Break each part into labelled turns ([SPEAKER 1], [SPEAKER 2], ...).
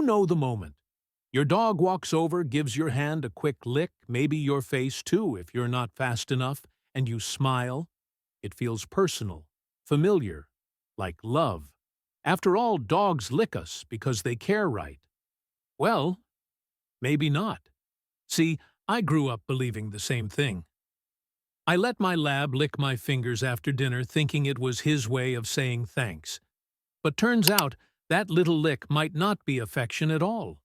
[SPEAKER 1] know the moment. Your dog walks over, gives your hand a quick lick, maybe your face too if you're not fast enough, and you smile. It feels personal, familiar, like love. After all, dogs lick us because they care, right? Well, maybe not. See, I grew up believing the same thing. I let my lab lick my fingers after dinner thinking it was his way of saying thanks. But turns out that little lick might not be affection at all.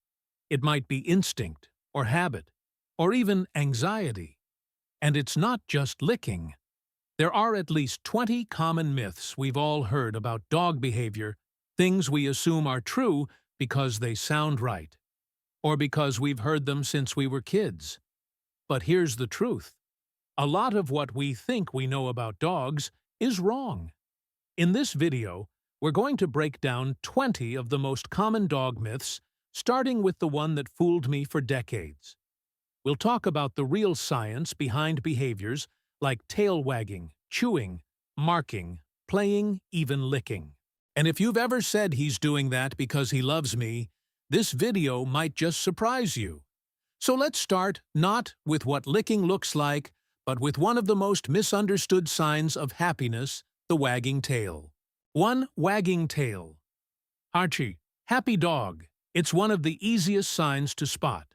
[SPEAKER 1] It might be instinct, or habit, or even anxiety. And it's not just licking. There are at least 20 common myths we've all heard about dog behavior, things we assume are true because they sound right, or because we've heard them since we were kids. But here's the truth. A lot of what we think we know about dogs is wrong. In this video, we're going to break down 20 of the most common dog myths, starting with the one that fooled me for decades. We'll talk about the real science behind behaviors like tail wagging, chewing, marking, playing, even licking. And if you've ever said he's doing that because he loves me, this video might just surprise you. So let's start not with what licking looks like, but with one of the most misunderstood signs of happiness, the wagging tail. 1. Wagging tail. Archie, happy dog. It's one of the easiest signs to spot.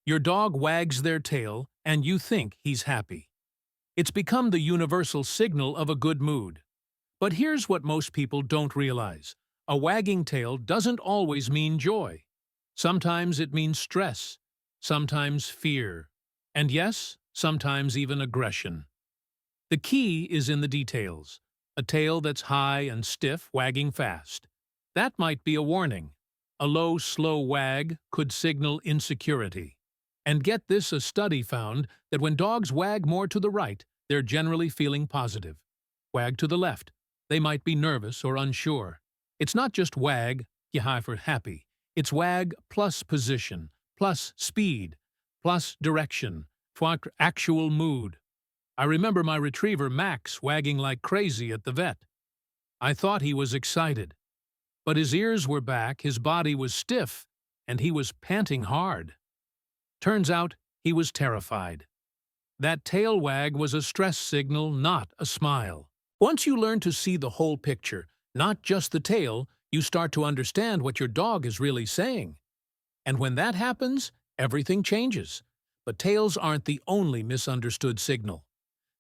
[SPEAKER 1] Your dog wags their tail, and you think he's happy. It's become the universal signal of a good mood. But here's what most people don't realize. A wagging tail doesn't always mean joy. Sometimes it means stress, sometimes fear, and yes, sometimes even aggression. The key is in the details. A tail that's high and stiff, wagging fast. That might be a warning. A low, slow wag could signal insecurity. And get this, a study found that when dogs wag more to the right, they're generally feeling positive. Wag to the left, they might be nervous or unsure. It's not just wag, for happy. It's wag plus position, plus speed, plus direction, actual mood. I remember my retriever Max wagging like crazy at the vet. I thought he was excited. But his ears were back, his body was stiff, and he was panting hard. Turns out he was terrified. That tail wag was a stress signal, not a smile. Once you learn to see the whole picture, not just the tail, you start to understand what your dog is really saying. And when that happens, everything changes. But tails aren't the only misunderstood signal.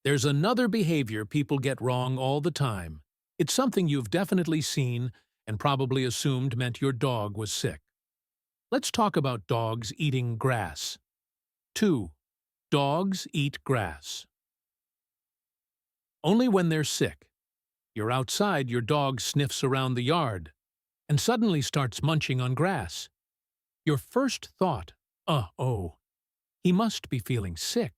[SPEAKER 1] There's another behavior people get wrong all the time. It's something you've definitely seen and probably assumed meant your dog was sick. Let's talk about dogs eating grass. 2. Dogs eat grass. Only when they're sick. You're outside, your dog sniffs around the yard and suddenly starts munching on grass. Your first thought, oh, he must be feeling sick.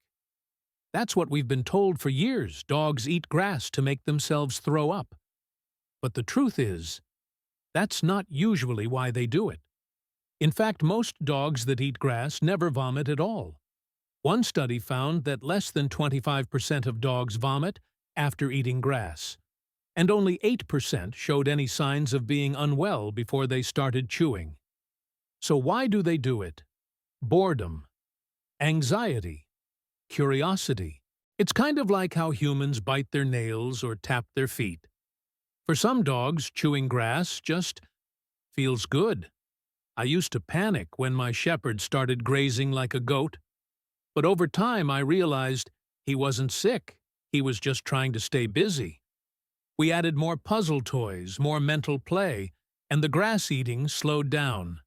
[SPEAKER 1] That's what we've been told for years. Dogs eat grass to make themselves throw up. But the truth is, that's not usually why they do it. In fact, most dogs that eat grass never vomit at all. One study found that less than 25% of dogs vomit after eating grass, and only 8% showed any signs of being unwell before they started chewing. So why do they do it? Boredom, anxiety, curiosity. It's kind of like how humans bite their nails or tap their feet. For some dogs, chewing grass just feels good. I used to panic when my shepherd started grazing like a goat. But over time I realized he wasn't sick, he was just trying to stay busy. We added more puzzle toys, more mental play, and the grass eating slowed down.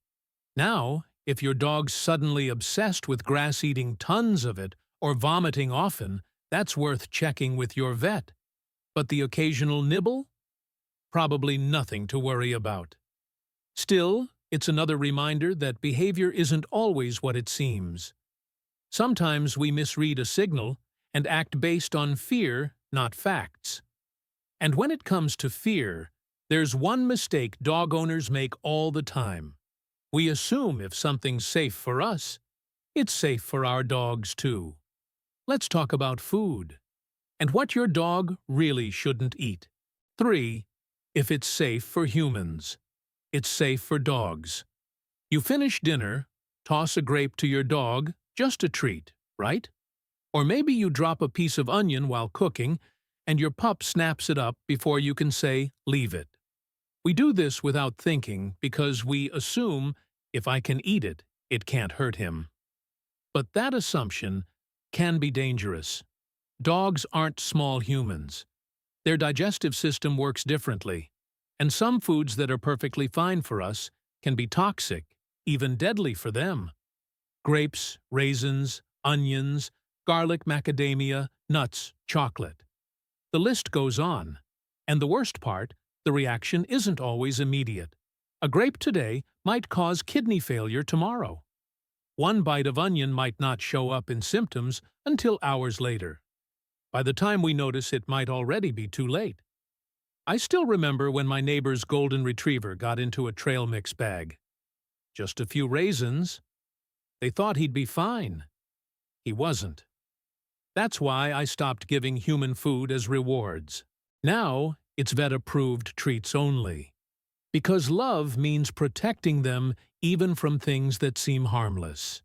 [SPEAKER 1] Now, if your dog's suddenly obsessed with grass eating tons of it, or vomiting often, that's worth checking with your vet. But the occasional nibble? Probably nothing to worry about. Still, it's another reminder that behavior isn't always what it seems. Sometimes we misread a signal and act based on fear, not facts. And when it comes to fear, there's one mistake dog owners make all the time. We assume if something's safe for us, it's safe for our dogs too. Let's talk about food and what your dog really shouldn't eat. 3. If it's safe for humans, it's safe for dogs. You finish dinner, toss a grape to your dog, just a treat, right? Or maybe you drop a piece of onion while cooking, and your pup snaps it up before you can say, leave it. We do this without thinking because we assume, if I can eat it, it can't hurt him. But that assumption can be dangerous. Dogs aren't small humans. Their digestive system works differently, and some foods that are perfectly fine for us can be toxic, even deadly for them. Grapes, raisins, onions, garlic, macadamia, nuts, chocolate. The list goes on. And the worst part, the reaction isn't always immediate. A grape today might cause kidney failure tomorrow. One bite of onion might not show up in symptoms until hours later. By the time we notice, it might already be too late. I still remember when my neighbor's golden retriever got into a trail mix bag. Just a few raisins. They thought he'd be fine. He wasn't. That's why I stopped giving human food as rewards. Now, it's vet-approved treats only. Because love means protecting them even from things that seem harmless.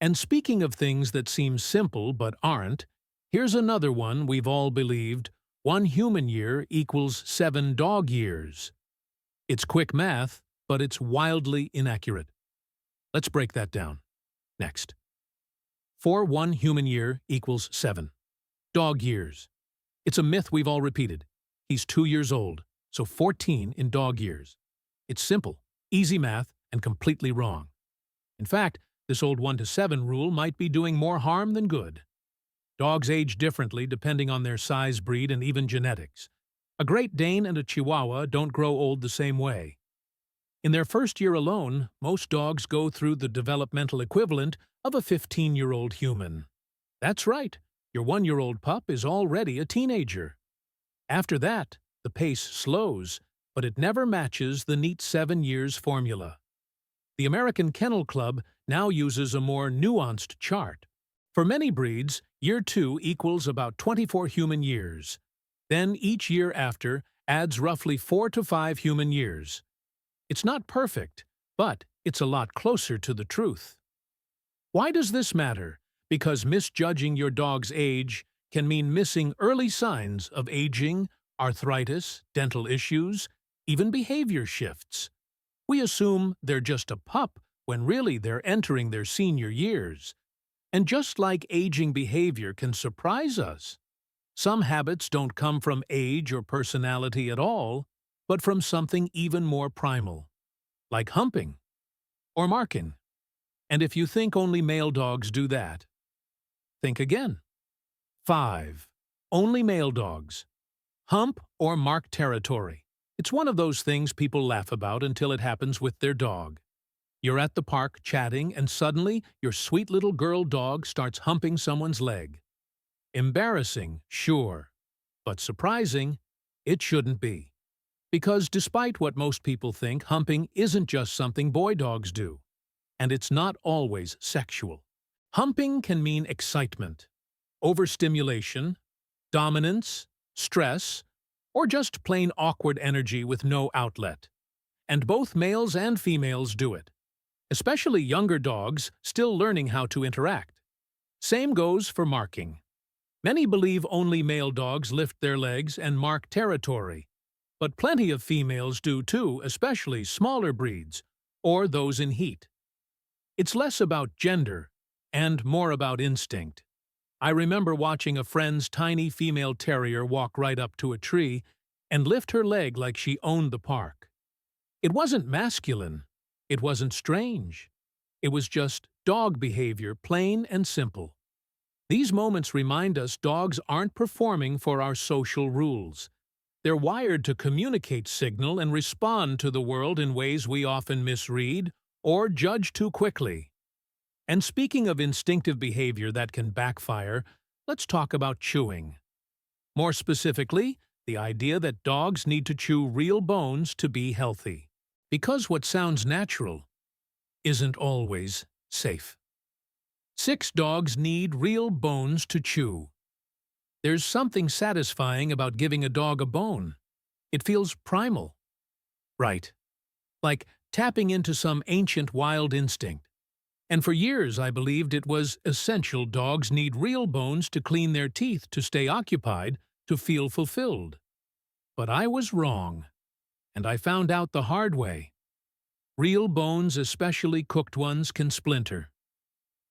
[SPEAKER 1] And speaking of things that seem simple but aren't, here's another one we've all believed: 1 human year equals 7 dog years. It's quick math, but it's wildly inaccurate. Let's break that down. Next. 1 human year equals 7 dog years. It's a myth we've all repeated. He's 2 years old, so 14 in dog years. It's simple, easy math, and completely wrong. In fact, this old 1 to 7 rule might be doing more harm than good. Dogs age differently depending on their size, breed, and even genetics. A Great Dane and a Chihuahua don't grow old the same way. In their first year alone, most dogs go through the developmental equivalent of a 15-year-old human. That's right, your 1-year-old pup is already a teenager. After that, the pace slows, but it never matches the neat 7 years formula. The American Kennel Club now uses a more nuanced chart. For many breeds, year 2 equals about 24 human years. Then each year after adds roughly 4 to 5 human years. It's not perfect, but it's a lot closer to the truth. Why does this matter? Because misjudging your dog's age can mean missing early signs of aging, arthritis, dental issues, even behavior shifts. We assume they're just a pup when really they're entering their senior years. And just like aging behavior can surprise us, some habits don't come from age or personality at all, but from something even more primal, like humping or marking. And if you think only male dogs do that, think again. 5. Only male dogs. Hump or mark territory. It's one of those things people laugh about until it happens with their dog. You're at the park chatting, and suddenly your sweet little girl dog starts humping someone's leg. Embarrassing, sure, but surprising, it shouldn't be. Because despite what most people think, humping isn't just something boy dogs do. And it's not always sexual. Humping can mean excitement, overstimulation, dominance, stress, or just plain awkward energy with no outlet. And both males and females do it. Especially younger dogs still learning how to interact. Same goes for marking. Many believe only male dogs lift their legs and mark territory, but plenty of females do too, especially smaller breeds, or those in heat. It's less about gender and more about instinct. I remember watching a friend's tiny female terrier walk right up to a tree and lift her leg like she owned the park. It wasn't masculine. It wasn't strange. It was just dog behavior, plain and simple. These moments remind us dogs aren't performing for our social rules. They're wired to communicate, signal, and respond to the world in ways we often misread or judge too quickly. And speaking of instinctive behavior that can backfire, let's talk about chewing. More specifically, the idea that dogs need to chew real bones to be healthy. Because what sounds natural isn't always safe. 6 dogs need real bones to chew. There's something satisfying about giving a dog a bone. It feels primal. Right. Like tapping into some ancient wild instinct. And for years I believed it was essential dogs need real bones to clean their teeth to stay occupied, to feel fulfilled. But I was wrong, and I found out the hard way. Real bones, especially cooked ones, can splinter.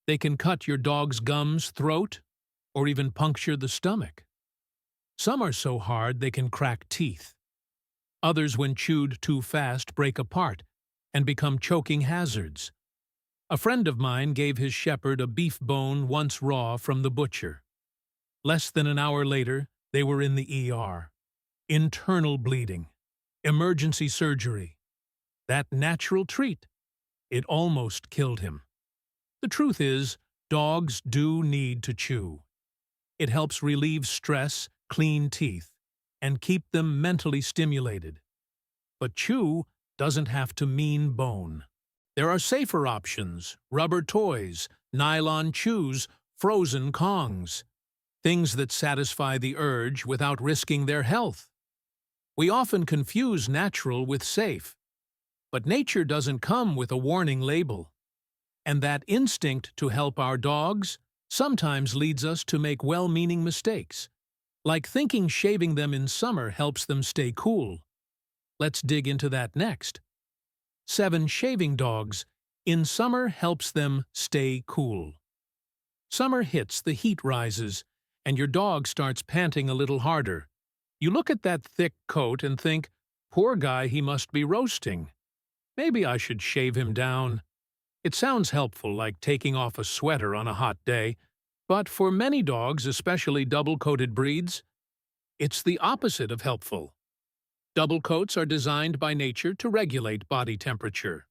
[SPEAKER 1] They can cut your dog's gums, throat, or even puncture the stomach. Some are so hard they can crack teeth. Others, when chewed too fast, break apart and become choking hazards. A friend of mine gave his shepherd a beef bone once raw from the butcher. Less than an hour later, they were in the ER. Internal bleeding. Emergency surgery. That natural treat. It almost killed him. The truth is, dogs do need to chew. It helps relieve stress, clean teeth, and keep them mentally stimulated. But chew doesn't have to mean bone. There are safer options: rubber toys, nylon chews, frozen Kongs. Things that satisfy the urge without risking their health. We often confuse natural with safe. But nature doesn't come with a warning label. And that instinct to help our dogs sometimes leads us to make well-meaning mistakes, like thinking shaving them in summer helps them stay cool. Let's dig into that next. 7 shaving dogs in summer helps them stay cool. Summer hits, the heat rises, and your dog starts panting a little harder. You look at that thick coat and think, poor guy, he must be roasting. Maybe I should shave him down. It sounds helpful, like taking off a sweater on a hot day, but for many dogs, especially double-coated breeds, it's the opposite of helpful. Double coats are designed by nature to regulate body temperature.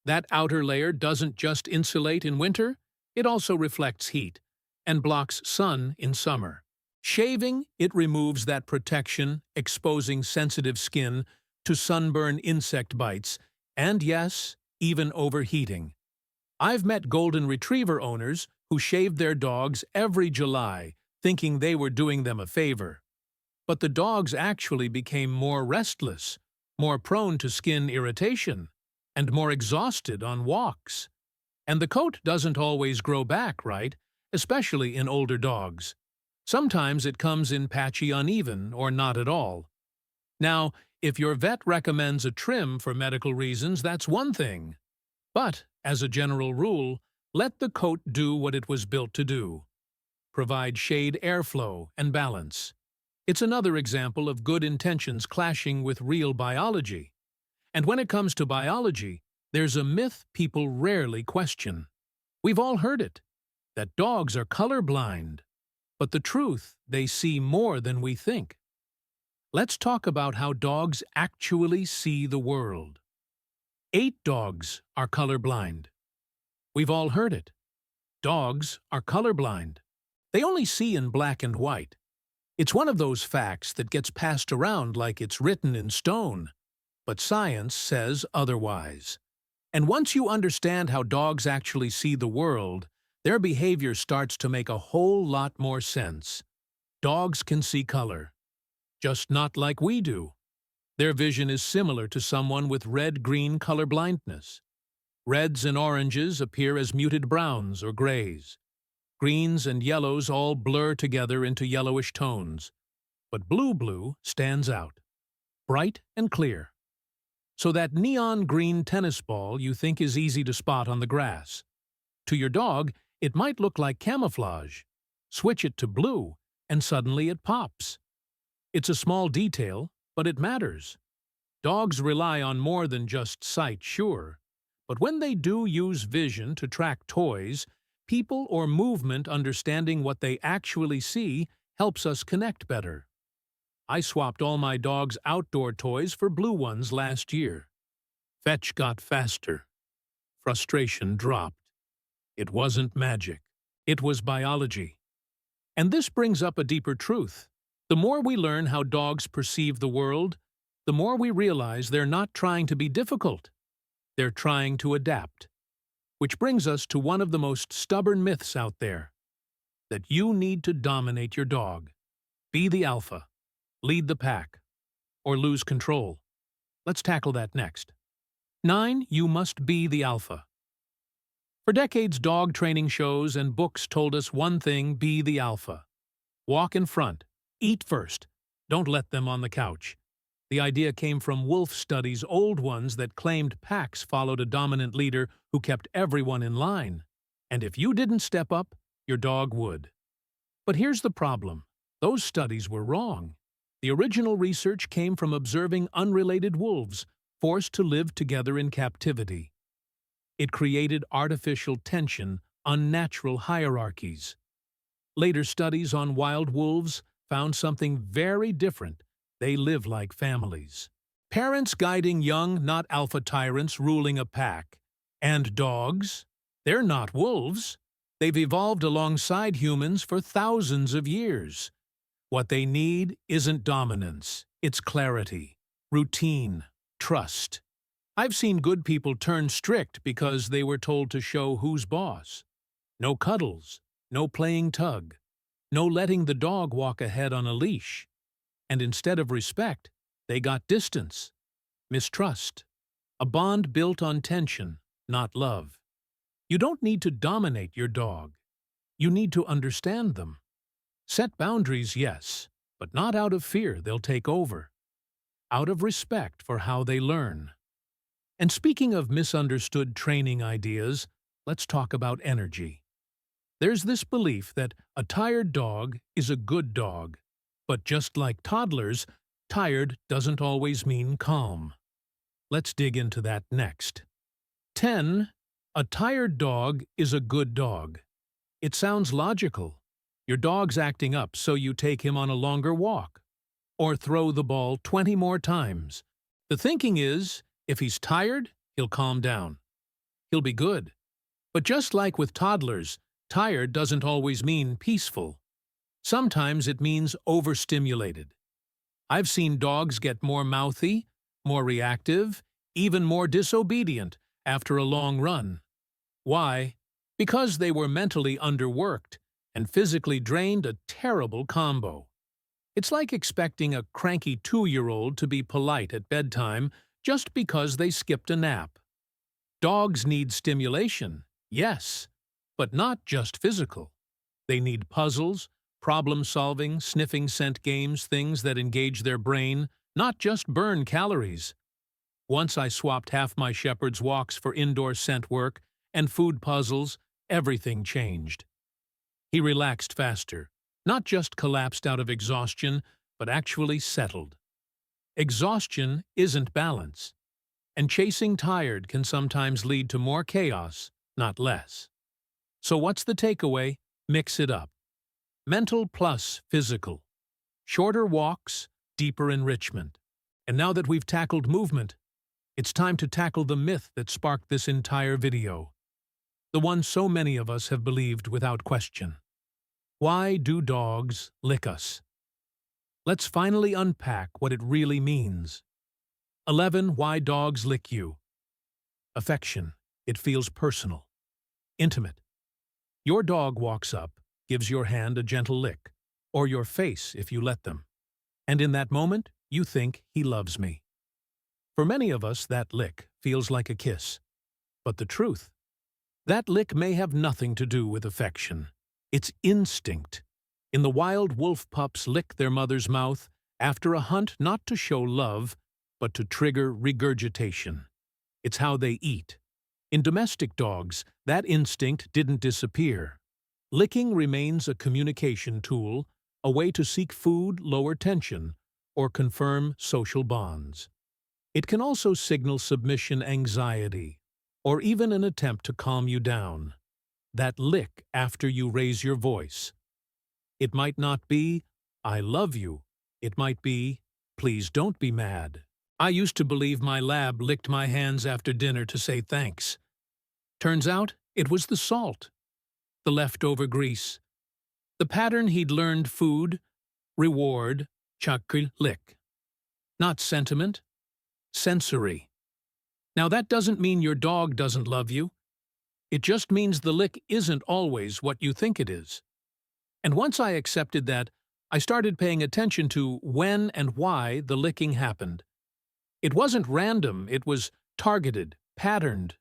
[SPEAKER 1] That outer layer doesn't just insulate in winter, it also reflects heat and blocks sun in summer. Shaving, it removes that protection, exposing sensitive skin to sunburn, insect bites, and yes, even overheating. I've met golden retriever owners who shaved their dogs every July, thinking they were doing them a favor. But the dogs actually became more restless, more prone to skin irritation, and more exhausted on walks. And the coat doesn't always grow back, right? Especially in older dogs. Sometimes it comes in patchy, uneven, or not at all. Now, if your vet recommends a trim for medical reasons, that's one thing. But, as a general rule, let the coat do what it was built to do. Provide shade, airflow, and balance. It's another example of good intentions clashing with real biology. And when it comes to biology, there's a myth people rarely question. We've all heard it, that dogs are colorblind. But the truth, they see more than we think. Let's talk about how dogs actually see the world. 8 dogs are colorblind. We've all heard it. Dogs are colorblind. They only see in black and white. It's one of those facts that gets passed around like it's written in stone. But science says otherwise. And once you understand how dogs actually see the world, their behavior starts to make a whole lot more sense. Dogs can see color, just not like we do. Their vision is similar to someone with red-green color blindness. Reds and oranges appear as muted browns or grays. Greens and yellows all blur together into yellowish tones. But blue stands out, bright and clear. So that neon green tennis ball you think is easy to spot on the grass. To your dog, it might look like camouflage. Switch it to blue, and suddenly it pops. It's a small detail, but it matters. Dogs rely on more than just sight, sure. But when they do use vision to track toys, people or movement, understanding what they actually see helps us connect better. I swapped all my dog's outdoor toys for blue ones last year. Fetch got faster. Frustration dropped. It wasn't magic. It was biology. And this brings up a deeper truth. The more we learn how dogs perceive the world, the more we realize they're not trying to be difficult. They're trying to adapt. Which brings us to one of the most stubborn myths out there. That you need to dominate your dog. Be the alpha. Lead the pack. Or lose control. Let's tackle that next. 9. You must be the alpha. For decades, dog training shows and books told us one thing: be the alpha. Walk in front. Eat first. Don't let them on the couch. The idea came from wolf studies, old ones that claimed packs followed a dominant leader who kept everyone in line. And if you didn't step up, your dog would. But here's the problem. Those studies were wrong. The original research came from observing unrelated wolves, forced to live together in captivity. It created artificial tension, unnatural hierarchies. Later studies on wild wolves found something very different. They live like families. Parents guiding young, not alpha tyrants ruling a pack. And dogs? They're not wolves. They've evolved alongside humans for thousands of years. What they need isn't dominance, it's clarity, routine, trust. I've seen good people turn strict because they were told to show who's boss. No cuddles, no playing tug, no letting the dog walk ahead on a leash. And instead of respect, they got distance, mistrust, a bond built on tension, not love. You don't need to dominate your dog. You need to understand them. Set boundaries, yes, but not out of fear they'll take over. Out of respect for how they learn. And speaking of misunderstood training ideas, let's talk about energy. There's this belief that a tired dog is a good dog. But just like toddlers, tired doesn't always mean calm. Let's dig into that next. 10. A tired dog is a good dog. It sounds logical. Your dog's acting up, so you take him on a longer walk. Or throw the ball 20 more times. The thinking is, if he's tired, he'll calm down. He'll be good. But just like with toddlers, tired doesn't always mean peaceful. Sometimes it means overstimulated. I've seen dogs get more mouthy, more reactive, even more disobedient after a long run. Why? Because they were mentally underworked and physically drained, a terrible combo. It's like expecting a cranky 2-year-old to be polite at bedtime just because they skipped a nap. Dogs need stimulation, yes, but not just physical. They need puzzles, problem-solving, sniffing scent games, things that engage their brain, not just burn calories. Once I swapped half my shepherd's walks for indoor scent work and food puzzles, everything changed. He relaxed faster, not just collapsed out of exhaustion, but actually settled. Exhaustion isn't balance, and chasing tired can sometimes lead to more chaos, not less. So what's the takeaway? Mix it up. Mental plus physical. Shorter walks, deeper enrichment. And now that we've tackled movement, it's time to tackle the myth that sparked this entire video. The one so many of us have believed without question. Why do dogs lick us? Let's finally unpack what it really means. 11. Why dogs lick you. Affection. It feels personal. Intimate. Your dog walks up, gives your hand a gentle lick, or your face if you let them. And in that moment, you think, he loves me. For many of us, that lick feels like a kiss. But the truth, that lick may have nothing to do with affection. It's instinct. In the wild, wolf pups lick their mother's mouth after a hunt, not to show love, but to trigger regurgitation. It's how they eat. In domestic dogs, that instinct didn't disappear. Licking remains a communication tool, a way to seek food, lower tension, or confirm social bonds. It can also signal submission anxiety, or even an attempt to calm you down. That lick after you raise your voice. It might not be, I love you. It might be, please don't be mad. I used to believe my lab licked my hands after dinner to say thanks. Turns out it was the salt, the leftover grease. The pattern he'd learned: food, reward, chakri, lick. Not sentiment, sensory. Now that doesn't mean your dog doesn't love you. It just means the lick isn't always what you think it is. And once I accepted that, I started paying attention to when and why the licking happened. It wasn't random, it was targeted, patterned,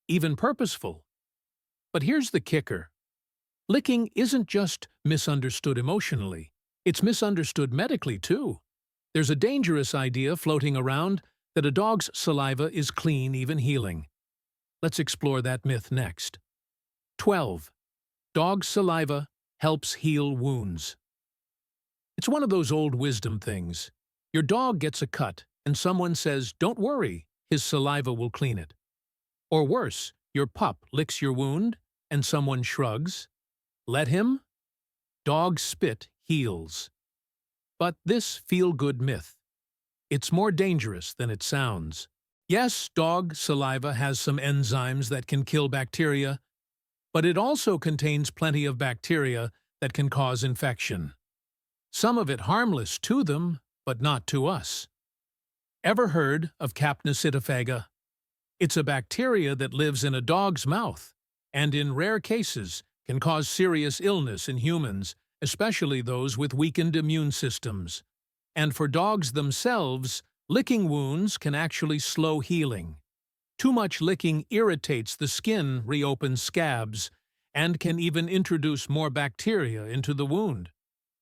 [SPEAKER 1] even purposeful. But here's the kicker. Licking isn't just misunderstood emotionally. It's misunderstood medically, too. There's a dangerous idea floating around that a dog's saliva is clean, even healing. Let's explore that myth next. 12. Dog saliva helps heal wounds. It's one of those old wisdom things. Your dog gets a cut, and someone says, "Don't worry, his saliva will clean it." Or worse, your pup licks your wound, and someone shrugs. Let him? Dog spit heals. But this feel-good myth, it's more dangerous than it sounds. Yes, dog saliva has some enzymes that can kill bacteria, but it also contains plenty of bacteria that can cause infection. Some of it harmless to them, but not to us. Ever heard of Capnocytophaga? It's a bacteria that lives in a dog's mouth, and in rare cases can cause serious illness in humans, especially those with weakened immune systems. And for dogs themselves, licking wounds can actually slow healing. Too much licking irritates the skin, reopens scabs, and can even introduce more bacteria into the wound.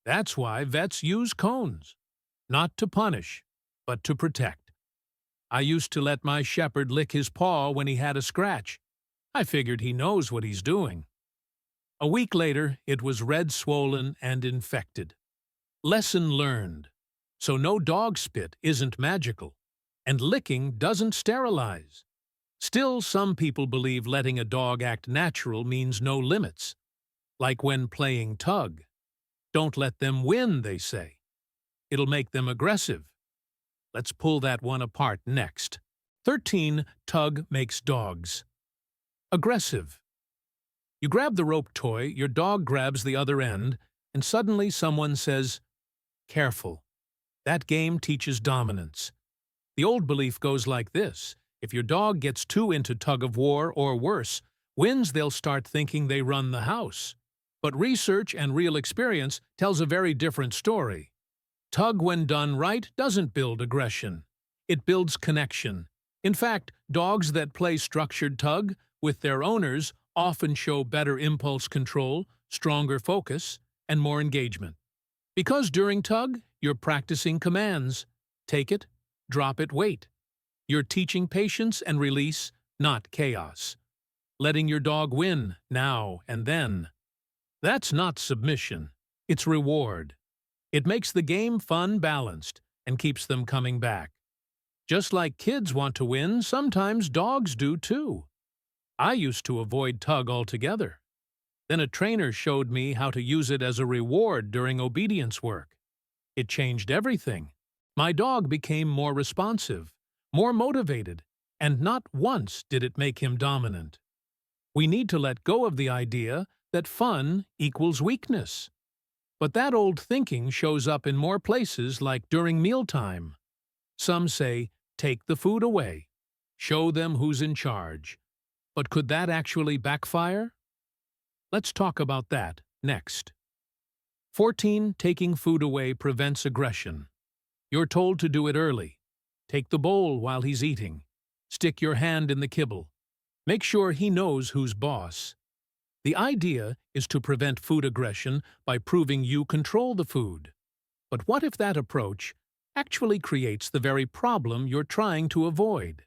[SPEAKER 1] That's why vets use cones. Not to punish, but to protect. I used to let my shepherd lick his paw when he had a scratch. I figured he knows what he's doing. A week later, it was red, swollen, and infected. Lesson learned. So no dog spit isn't magical, and licking doesn't sterilize. Still, some people believe letting a dog act natural means no limits. Like when playing tug. Don't let them win, they say. It'll make them aggressive. Let's pull that one apart next. 13. Tug makes dogs aggressive. You grab the rope toy, your dog grabs the other end, and suddenly someone says, "Careful." That game teaches dominance. The old belief goes like this. If your dog gets too into tug-of-war or worse, wins, they'll start thinking they run the house. But research and real experience tells a very different story. Tug, when done right, doesn't build aggression. It builds connection. In fact, dogs that play structured tug with their owners often show better impulse control, stronger focus, and more engagement. Because during tug, you're practicing commands. Take it, drop it, wait. You're teaching patience and release, not chaos. Letting your dog win, now and then. That's not submission. It's reward. It makes the game fun, balanced, and keeps them coming back. Just like kids want to win, sometimes dogs do too. I used to avoid tug altogether. Then a trainer showed me how to use it as a reward during obedience work. It changed everything. My dog became more responsive, more motivated, and not once did it make him dominant. We need to let go of the idea that fun equals weakness. But that old thinking shows up in more places, like during mealtime. Some say, "Take the food away. Show them who's in charge." But could that actually backfire? Let's talk about that next. 14. Taking food away prevents aggression. You're told to do it early. Take the bowl while he's eating. Stick your hand in the kibble. Make sure he knows who's boss. The idea is to prevent food aggression by proving you control the food. But what if that approach actually creates the very problem you're trying to avoid?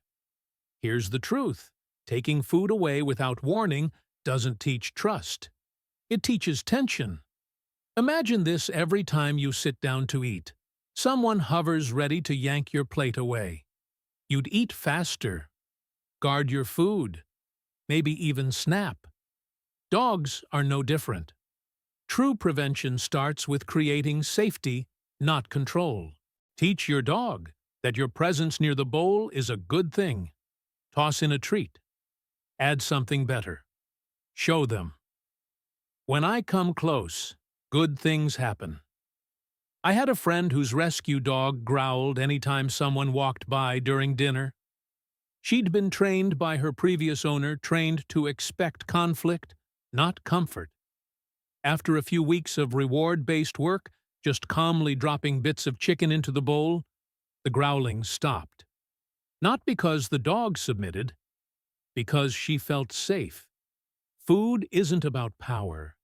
[SPEAKER 1] Here's the truth. Taking food away without warning doesn't teach trust. It teaches tension. Imagine this every time you sit down to eat. Someone hovers ready to yank your plate away. You'd eat faster, guard your food, maybe even snap. Dogs are no different. True prevention starts with creating safety, not control. Teach your dog that your presence near the bowl is a good thing. Toss in a treat. Add something better. Show them. When I come close, good things happen. I had a friend whose rescue dog growled anytime someone walked by during dinner. She'd been trained by her previous owner, trained to expect conflict, not comfort. After a few weeks of reward-based work, just calmly dropping bits of chicken into the bowl, the growling stopped. Not because the dog submitted, because she felt safe. Food isn't about power,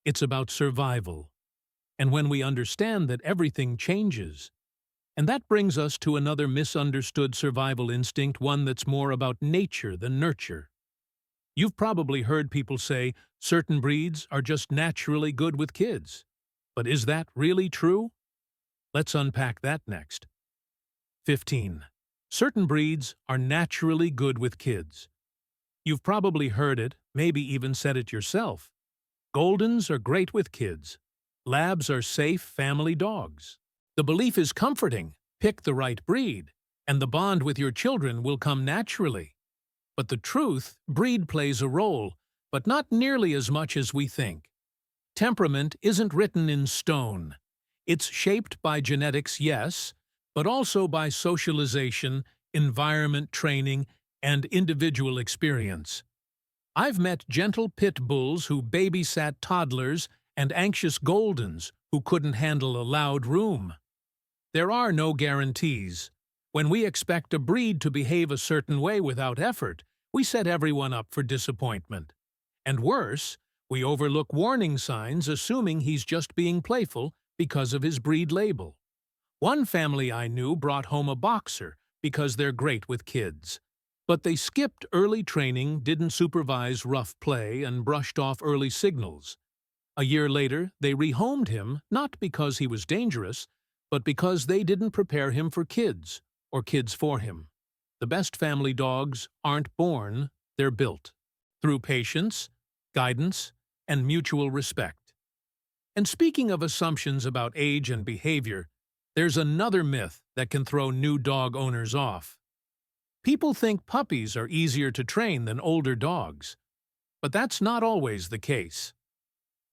[SPEAKER 1] it's about survival. And when we understand that everything changes, and that brings us to another misunderstood survival instinct, one that's more about nature than nurture. You've probably heard people say certain breeds are just naturally good with kids. But is that really true? Let's unpack that next. 15. Certain breeds are naturally good with kids. You've probably heard it, maybe even said it yourself. Goldens are great with kids. Labs are safe family dogs. The belief is comforting. Pick the right breed, and the bond with your children will come naturally. But the truth, breed plays a role, but not nearly as much as we think. Temperament isn't written in stone. It's shaped by genetics, yes, but also by socialization, environment training, and individual experience. I've met gentle pit bulls who babysat toddlers and anxious Goldens who couldn't handle a loud room. There are no guarantees. When we expect a breed to behave a certain way without effort, we set everyone up for disappointment. And worse, we overlook warning signs assuming he's just being playful because of his breed label. One family I knew brought home a boxer because they're great with kids. But they skipped early training, didn't supervise rough play, and brushed off early signals. A year later, they rehomed him not because he was dangerous, but because they didn't prepare him for kids, or kids for him. The best family dogs aren't born, they're built. Through patience, guidance, and mutual respect. And speaking of assumptions about age and behavior, there's another myth that can throw new dog owners off. People think puppies are easier to train than older dogs, but that's not always the case.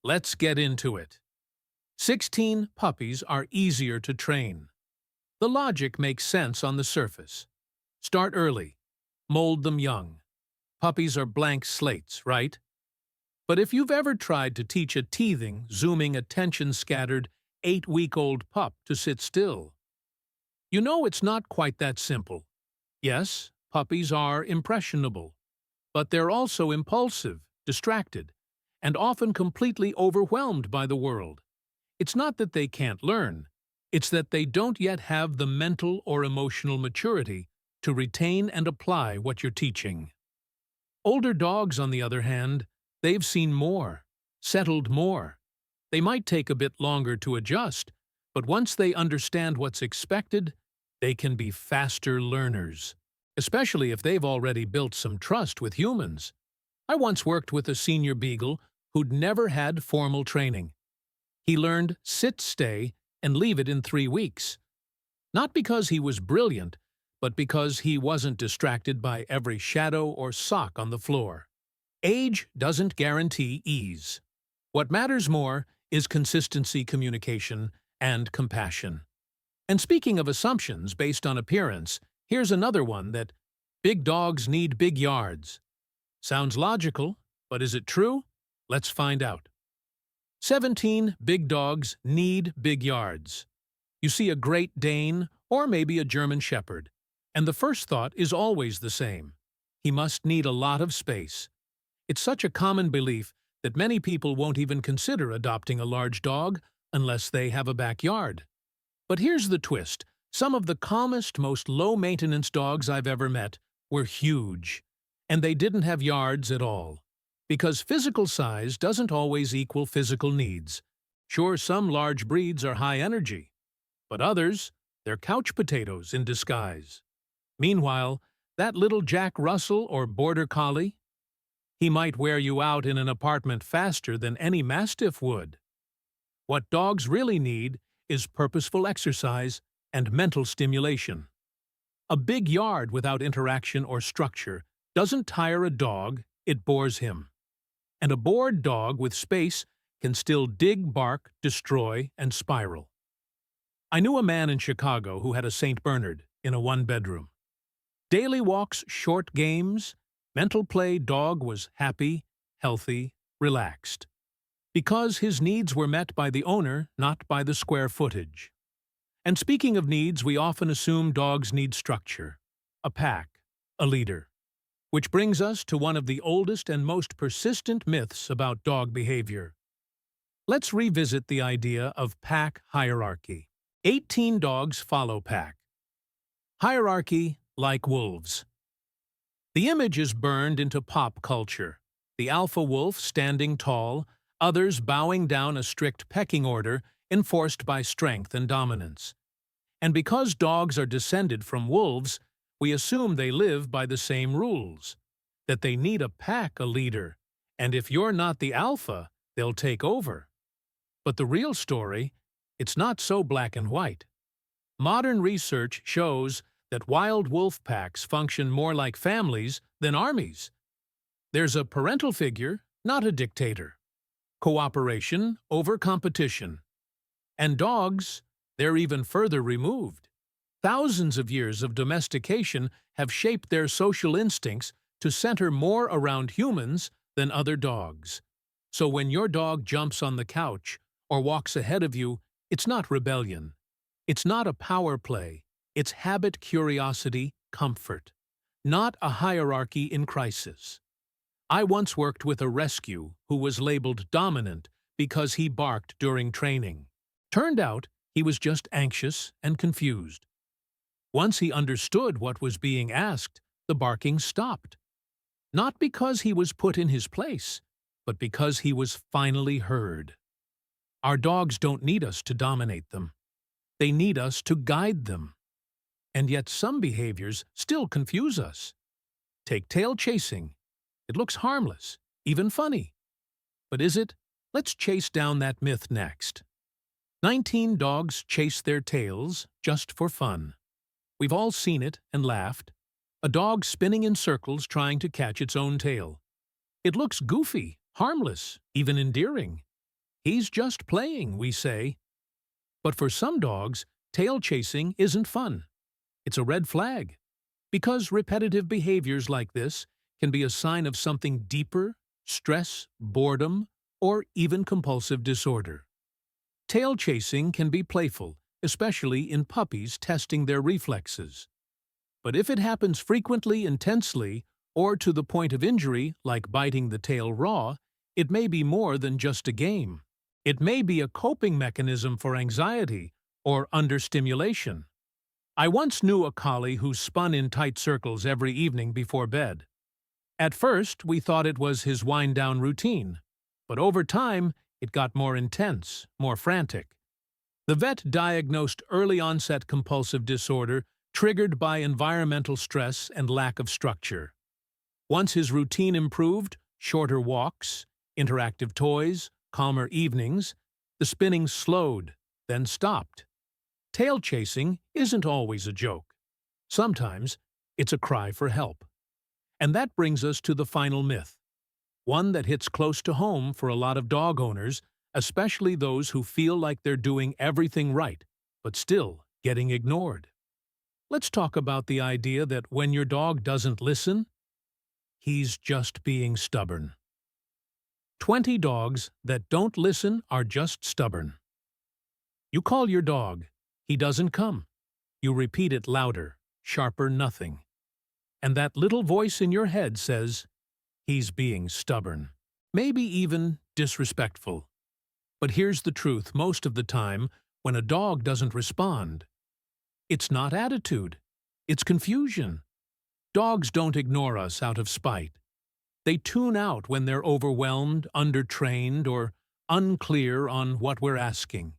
[SPEAKER 1] Let's get into it. 16 puppies are easier to train. The logic makes sense on the surface. Start early. Mold them young. Puppies are blank slates, right? But if you've ever tried to teach a teething, zooming, attention-scattered, 8-week-old pup to sit still, you know it's not quite that simple. Yes, puppies are impressionable, but they're also impulsive, distracted, and often completely overwhelmed by the world. It's not that they can't learn, it's that they don't yet have the mental or emotional maturity to retain and apply what you're teaching. Older dogs, on the other hand, they've seen more, settled more. They might take a bit longer to adjust, but once they understand what's expected, they can be faster learners, especially if they've already built some trust with humans. I once worked with a senior beagle who'd never had formal training. He learned sit, stay, and leave it in 3 weeks. Not because he was brilliant, but because he wasn't distracted by every shadow or sock on the floor. Age doesn't guarantee ease. What matters more is consistency, communication, and compassion. And speaking of assumptions based on appearance, here's another one that big dogs need big yards. Sounds logical, but is it true? Let's find out. 17 big dogs need big yards. You see a Great Dane or maybe a German Shepherd, and the first thought is always the same. He must need a lot of space. It's such a common belief that many people won't even consider adopting a large dog unless they have a backyard. But here's the twist. Some of the calmest, most low-maintenance dogs I've ever met were huge, and they didn't have yards at all. Because physical size doesn't always equal physical needs. Sure, some large breeds are high energy, but others, they're couch potatoes in disguise. Meanwhile, that little Jack Russell or Border Collie, he might wear you out in an apartment faster than any Mastiff would. What dogs really need is purposeful exercise and mental stimulation. A big yard without interaction or structure doesn't tire a dog, it bores him. And a bored dog with space can still dig, bark, destroy, and spiral. I knew a man in Chicago who had a St. Bernard in a one-bedroom. Daily walks, short games, mental play, dog was happy, healthy, relaxed. Because his needs were met by the owner, not by the square footage. And speaking of needs, we often assume dogs need structure. a pack, a leader. Which brings us to one of the oldest and most persistent myths about dog behavior. Let's revisit the idea of pack hierarchy. 18 dogs follow pack. Hierarchy like wolves. The image is burned into pop culture. The alpha wolf standing tall, others bowing down a strict pecking order enforced by strength and dominance. And because dogs are descended from wolves, we assume they live by the same rules, that they need a pack, a leader, and if you're not the alpha, they'll take over. But the real story, it's not so black and white. Modern research shows that wild wolf packs function more like families than armies. There's a parental figure, not a dictator. Cooperation over competition. And dogs, they're even further removed. Thousands of years of domestication have shaped their social instincts to center more around humans than other dogs. So when your dog jumps on the couch or walks ahead of you, it's not rebellion. It's not a power play. It's habit, curiosity, comfort. Not a hierarchy in crisis. I once worked with a rescue who was labeled dominant because he barked during training. Turned out he was just anxious and confused. Once he understood what was being asked, the barking stopped. Not because he was put in his place, but because he was finally heard. Our dogs don't need us to dominate them. They need us to guide them. And yet some behaviors still confuse us. Take tail chasing. It looks harmless, even funny. But is it? Let's chase down that myth next. 19 dogs chase their tails just for fun. We've all seen it and laughed. A dog spinning in circles trying to catch its own tail. It looks goofy, harmless, even endearing. He's just playing, we say. But for some dogs, tail chasing isn't fun. It's a red flag. Because repetitive behaviors like this can be a sign of something deeper, stress, boredom, or even compulsive disorder. Tail chasing can be playful, especially in puppies testing their reflexes. But if it happens frequently, intensely, or to the point of injury, like biting the tail raw, it may be more than just a game. It may be a coping mechanism for anxiety or understimulation. I once knew a collie who spun in tight circles every evening before bed. At first, we thought it was his wind-down routine, but over time, it got more intense, more frantic. The vet diagnosed early-onset compulsive disorder triggered by environmental stress and lack of structure. Once his routine improved, shorter walks, interactive toys, calmer evenings, the spinning slowed, then stopped. Tail chasing isn't always a joke. Sometimes it's a cry for help. And that brings us to the final myth, one that hits close to home for a lot of dog owners, especially those who feel like they're doing everything right, but still getting ignored. Let's talk about the idea that when your dog doesn't listen, he's just being stubborn. 20 dogs that don't listen are just stubborn. You call your dog. He doesn't come. You repeat it louder, sharper, nothing. And that little voice in your head says, he's being stubborn. Maybe even disrespectful. But here's the truth most of the time when a dog doesn't respond. It's not attitude. It's confusion. Dogs don't ignore us out of spite. They tune out when they're overwhelmed, undertrained, or unclear on what we're asking.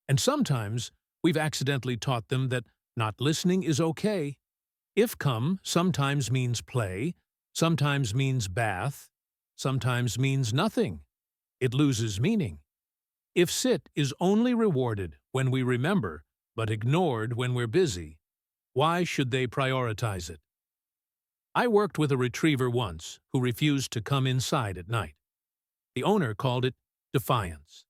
[SPEAKER 1] And sometimes we've accidentally taught them that not listening is okay. If come sometimes means play, sometimes means bath, sometimes means nothing. It loses meaning. If sit is only rewarded when we remember, but ignored when we're busy, why should they prioritize it? I worked with a retriever once who refused to come inside at night. The owner called it defiance.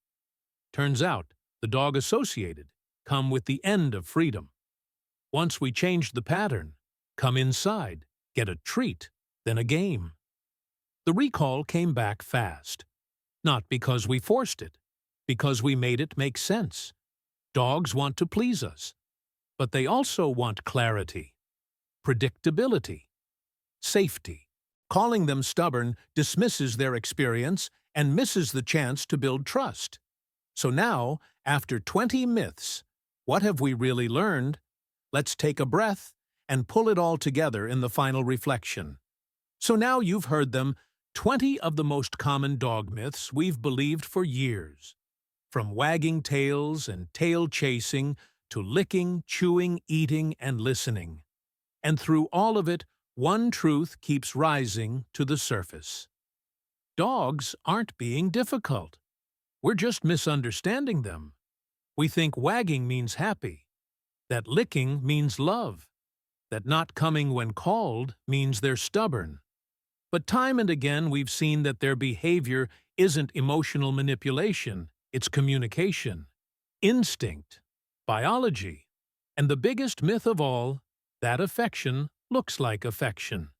[SPEAKER 1] Turns out the dog associated come with the end of freedom. Once we changed the pattern, come inside, get a treat, then a game. The recall came back fast. Not because we forced it, because we made it make sense. Dogs want to please us, but they also want clarity. predictability, safety. Calling them stubborn dismisses their experience and misses the chance to build trust. So now, after 20 myths, what have we really learned? Let's take a breath and pull it all together in the final reflection. So now you've heard them, 20 of the most common dog myths we've believed for years. From wagging tails and tail chasing to licking, chewing, eating, and listening. And through all of it, one truth keeps rising to the surface. Dogs aren't being difficult. We're just misunderstanding them. We think wagging means happy, that licking means love, that not coming when called means they're stubborn. But time and again we've seen that their behavior isn't emotional manipulation, it's communication, instinct, biology, and the biggest myth of all, that affection looks like affection.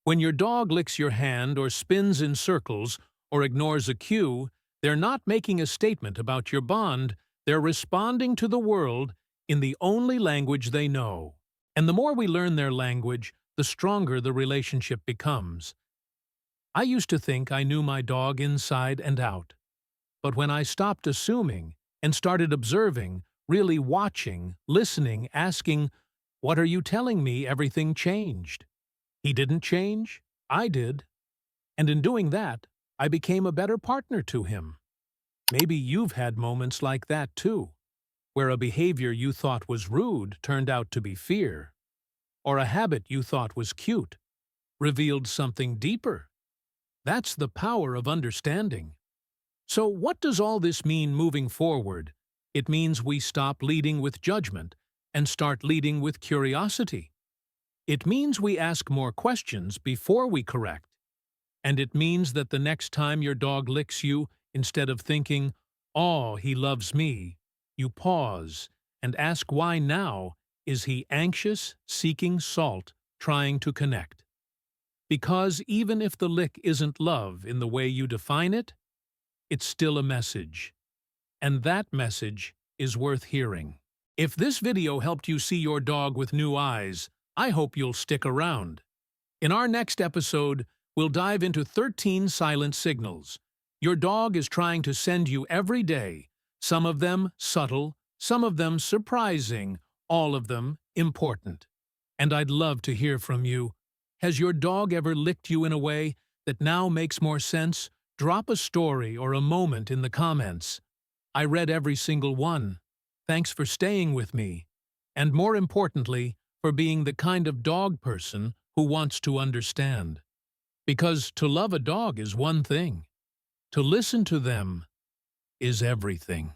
[SPEAKER 1] When your dog licks your hand or spins in circles or ignores a cue, they're not making a statement about your bond, they're responding to the world in the only language they know. And the more we learn their language, the stronger the relationship becomes. I used to think I knew my dog inside and out. But when I stopped assuming and started observing, really watching, listening, asking, "What are you telling me?" everything changed. He didn't change, I did. And in doing that, I became a better partner to him. Maybe you've had moments like that too, where a behavior you thought was rude turned out to be fear, or a habit you thought was cute revealed something deeper. That's the power of understanding. So what does all this mean moving forward? It means we stop leading with judgment and start leading with curiosity. It means we ask more questions before we correct. And it means that the next time your dog licks you, instead of thinking, "Oh, he loves me," you pause and ask why now. Is he anxious, seeking salt, trying to connect? Because even if the lick isn't love in the way you define it, it's still a message. And that message is worth hearing. If this video helped you see your dog with new eyes, I hope you'll stick around. In our next episode, we'll dive into 13 silent signals your dog is trying to send you every day, some of them subtle, some of them surprising, all of them important. And I'd love to hear from you. Has your dog ever licked you in a way that now makes more sense? Drop a story or a moment in the comments. I read every single one. Thanks for staying with me. And more importantly, for being the kind of dog person who wants to understand. Because to love a dog is one thing. To listen to them is everything.